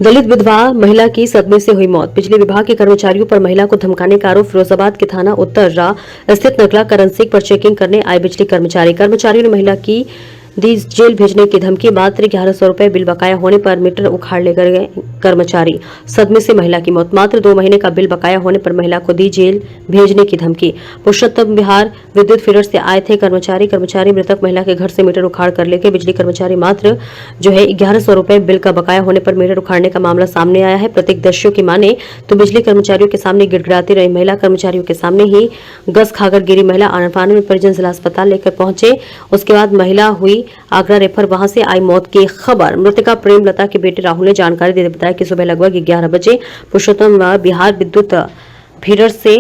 दलित विधवा महिला की सदमे से हुई मौत। बिजली विभाग के कर्मचारियों पर महिला को धमकाने का आरोप। फिरोजाबाद के थाना उत्तररा स्थित नकला करण सिंह पर चेकिंग करने आए बिजली कर्मचारियों ने महिला की दी जेल भेजने की धमकी। मात्र 1100 रुपए बिल बकाया होने पर मीटर उखाड़ ले गए कर्मचारी। सदमे से महिला की मौत। मात्र 2 महीने का बिल बकाया होने पर महिला को दी जेल भेजने की धमकी। पुरुषोत्तम बिहार विद्युत फीडर से आए थे कर्मचारी मृतक महिला के घर से मीटर उखाड़ कर ले गए। बिजली कर्मचारी मात्र 1100 रुपए बिल का बकाया होने पर मीटर उखाड़ने का मामला सामने आया है। प्रत्यक्षदर्शियों की माने तो बिजली कर्मचारियों के सामने गिड़गिड़ाती रही महिला। कर्मचारियों के सामने ही गस खाकर गिरी महिला। आनंद में परिजन जिला अस्पताल लेकर पहुंचे। उसके बाद महिला हुई आगरा रेफर। वहां से आई मौत की खबर। मृतका प्रेमलता के बेटे राहुल ने जानकारी देते बताया कि सुबह लगभग 11 बजे पुरुषोत्तम बिहार विद्युत फीडर से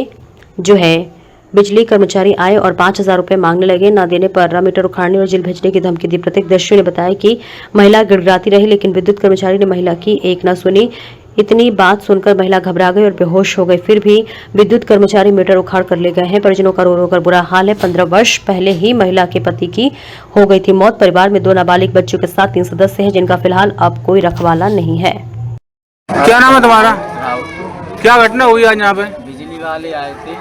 बिजली कर्मचारी आए और 5000 रुपए मांगने लगे। न देने पर मीटर उखाड़ने और जेल भेजने की धमकी दी। प्रत्यक्षदर्शियों ने बताया कि महिला गिड़गिड़ाती रही, लेकिन विद्युत कर्मचारी ने महिला की एक न सुनी। इतनी बात सुनकर महिला घबरा गई और बेहोश हो गई। फिर भी विद्युत कर्मचारी मीटर उखाड़ कर ले गए हैं। परिजनों का रो रो कर बुरा हाल है। 15 वर्ष पहले ही महिला के पति की हो गई थी मौत। परिवार में 2 नाबालिग बच्चों के साथ 3 सदस्य हैं, जिनका फिलहाल अब कोई रखवाला नहीं है। क्या नाम है तुम्हारा? क्या घटना हुई आज यहाँ पे? बिजली वाले आए थे,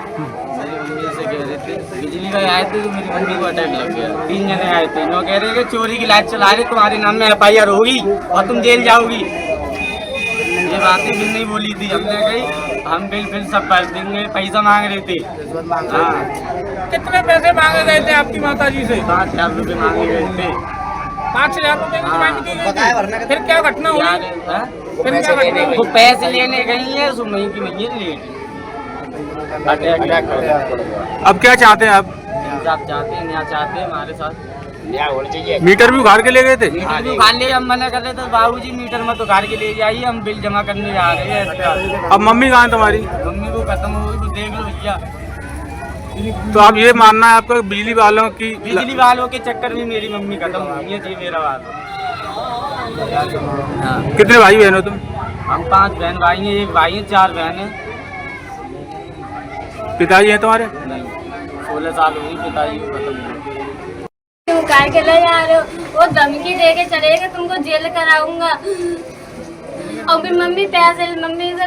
मेरी मम्मी से कह रहे थे बिजली वाले आए थे तो मेरी मम्मी को अटैक लग गया। 3 जने आए थे। वो कह रहे कि चोरी की लाइट चला रहे, तुम्हारे नाम में FIR होगी और तुम जेल जाओगी। ये बातें भी नहीं बोली थी। हमने कही हम बिल फिल सब भर देंगे। पैसा मांग रहे थे। हाँ, कितने पैसे मांगे गए थे आपकी माता जी से? 5000 रुपये मांगे गए थे। 5000 रुपए की डिमांड की गई थी। फिर क्या घटना हुई? फिर क्या घटना हुई? वो पैसे लेने गई है, सो मई की महीने ले अटैक। अब क्या चाहते हैं आप? आप चाहते हैं, यहाँ चाहते हैं हमारे साथ मीटर भी उखाड़ के ले गए थे? मीटर भी उखाड़ ले। हम मना कर रहे थे बाबूजी मीटर मत उखाड़ के ले जाइए, हम बिल जमा करने जा रहे हैं। अब मम्मी कहाँ है तुम्हारी? मम्मी को खत्म हो गई, वो देख लो भैया। तो अब ये मानना है आपका बिजली वालों के चक्कर में मेरी मम्मी खत्म हो गई है जी। मेरा बात कितने भाई बहन हो तुम? हम 5 बहन भाई हैं। 1 भाई है, 4 बहन है। पिताजी हैं तुम्हारे? नहीं, 16 साल हो गई पिताजी को खत्म हो। कार के ले जा रहे हो, वो धमकी दे के चलेगा तुमको जेल कराऊंगा। और फिर मम्मी से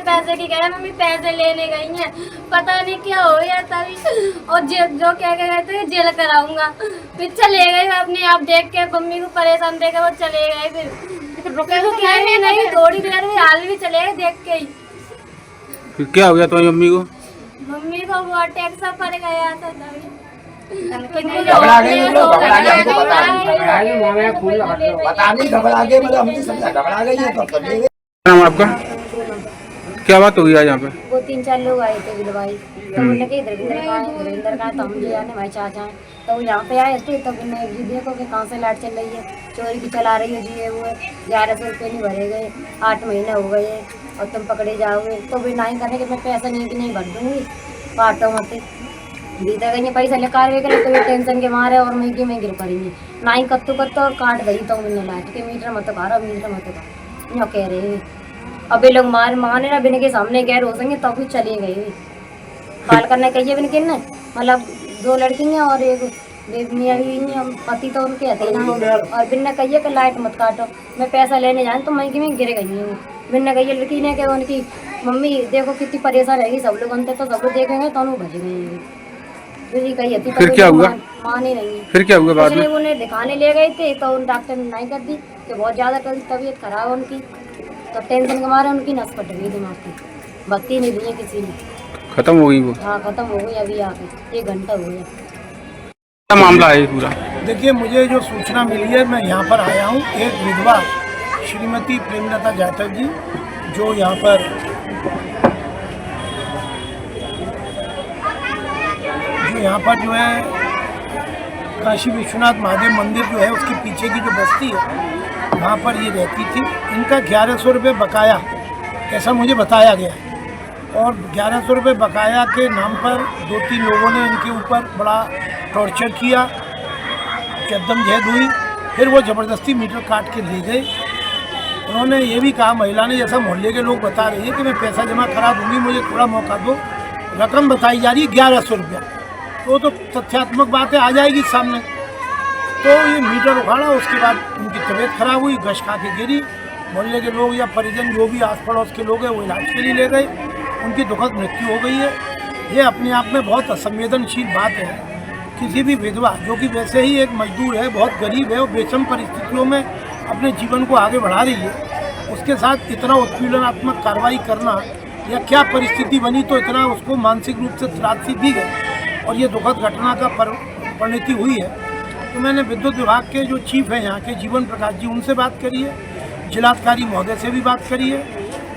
पैसे की कह रहे, मम्मी पैसे लेने गई हैं, पता नहीं क्या हो गया तभी। और जो क्या कह रहे थे जेल कराऊंगा। फिर चले गए अपने आप देख के, मम्मी को परेशान देख वो चले गए। फिर रुके तो क्या नहीं, थोड़ी देर में हाल भी चले गए देख के ही। फिर क्या हो गया तुम्हारी मम्मी को? मम्मी को वो अटैक सा पड़ गया था तभी। घबरा गए नाम आपका? क्या बात हुई आज यहाँ पे? वो 3-4 लोग आए थे बिलवाई। तो बोले कि इधर का तो हम भी आने भाई चाचा हैं। तो यहाँ पे आए थे। तो मैंने भी देखो कि कहाँ से लाइट चल रही है, चोरी की चला रही है जी। ये वो 1100 रुपये नहीं भरे गए, 8 महीने हो गए और तुम पकड़े जाओगे। तो भी नहीं करने के मैं पैसा नहीं भर दूँगी, काटो मत। दीदा गई पैसा ले कार्रवाई करे तो ये टेंशन के मारे और मैं गिर पड़ेंगे। ना ही कत्तू और काट गई। तो मैंने लाइट के मीटर मत करो, मीटर मत करो यो कह रहे। अभी लोग माने ना बिन के सामने गैर हो सकेंगे तो भी चली गई। कॉल करने कहिए बिन किन मतलब 2 लड़की हैं और एक मियाँ भी हैं, पति तो उनके हथे ना। और बिन ने कहिए कि लाइट मत काटो, मैं पैसा लेने जाए तो मैं गिर गई हूँ। बिन ने कहिए लड़की ने कि उनकी मम्मी देखो कितनी परेशान रहेगी, सब लोग अंत तो सब लोग देखेंगे तो उन्होंने भज गए। फिर क्या हुआ? माने नहीं। फिर क्या हुआ बाद में? उन्हें दिखाने ले गए थे तो उन डॉक्टर ने नहीं कर दी कि बहुत ज़्यादा तबीयत खराब है उनकी। तो टेंशन के मारे उनकी नस फट गई दिमाग की, बत्ती नहीं दी किसी ने। खत्म हो गई वो? हाँ खत्म हो गई। अभी आके 1 घंटा हो गया। क्या मामला है पूरा? देखिए, मुझे जो सूचना मिली है मैं यहाँ पर आया हूँ। एक विधवा श्रीमती प्रेमलता जाटव जी जो यहाँ पर जो है काशी विश्वनाथ महादेव मंदिर जो है उसके पीछे की जो बस्ती है वहाँ पर ये रहती थी। इनका 1100 रुपये बकाया ऐसा मुझे बताया गया है। और 1100 रुपये बकाया के नाम पर 2-3 लोगों ने इनके ऊपर बड़ा टॉर्चर किया, जद्दमजहद हुई। फिर वो ज़बरदस्ती मीटर काट के ले गए। उन्होंने ये भी कहा, महिला ने, जैसा मोहल्ले के लोग बता रहे हैं कि मैं पैसा जमा करा दूँगी, मुझे थोड़ा मौका दो। रकम बताई जा रही है 1100 रुपया। तो तथ्यात्मक बातें आ जाएगी सामने। तो ये मीटर उखाड़ा, उसके बाद उनकी तबीयत खराब हुई, गश खा के गिरी। मोहल्ले के लोग या परिजन जो भी आस पड़ोस के लोग हैं वो इलाज के लिए ले गए, उनकी दुखद मृत्यु हो गई है। ये अपने आप में बहुत असंवेदनशील बात है। किसी भी विधवा जो कि वैसे ही एक मजदूर है, बहुत गरीब है और विषम परिस्थितियों में अपने जीवन को आगे बढ़ा रही है, उसके साथ इतना उत्पीड़नात्मक कार्रवाई करना या क्या परिस्थिति बनी तो इतना उसको मानसिक रूप से त्रासदी दी गई और ये दुखद घटना का परिणति हुई है। तो मैंने विद्युत विभाग के जो चीफ हैं यहाँ के जीवन प्रकाश जी, उनसे बात करी है, जिलाधिकारी महोदय से भी बात करी है,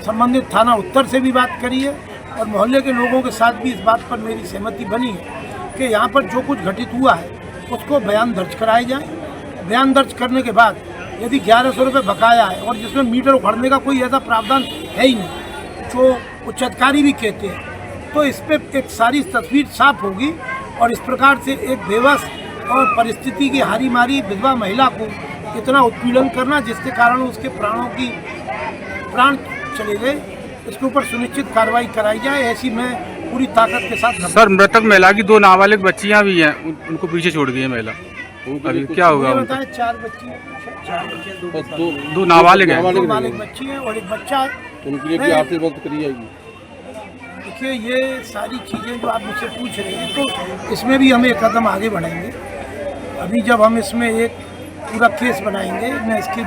संबंधित थाना उत्तर से भी बात करी है और मोहल्ले के लोगों के साथ भी इस बात पर मेरी सहमति बनी है कि यहाँ पर जो कुछ घटित हुआ है उसको बयान दर्ज कराए जाए। बयान दर्ज करने के बाद यदि 1100 रुपये बकाया है और जिसमें मीटर उखड़ने का कोई ऐसा प्रावधान है ही नहीं जो उच्च अधिकारी भी कहते हैं, तो इस पर एक सारी तस्वीर साफ होगी और इस प्रकार से एक बेबस और परिस्थिति की हारी मारी विधवा महिला को इतना उत्पीड़न करना जिसके कारण उसके प्राण चले गए, इसके ऊपर सुनिश्चित कार्रवाई कराई जाए, ऐसी मैं पूरी ताकत के साथ। सर, मृतक महिला की 2 नाबालिग बच्चियां भी हैं, उनको पीछे छोड़ गई है महिला, अभी क्या होगा? बताया 4 बच्ची, 2 नाबालिग हैं, नाबालिग बच्ची है और एक बच्चा है। उनके लिए भी आर्थिक मदद करी जाएगी। देखिए, ये सारी चीज़ें जो आप मुझसे पूछ रहे हैं तो इसमें भी हम एक कदम आगे बढ़ेंगे। अभी जब हम इसमें एक पूरा केस बनाएंगे, मैं इसकी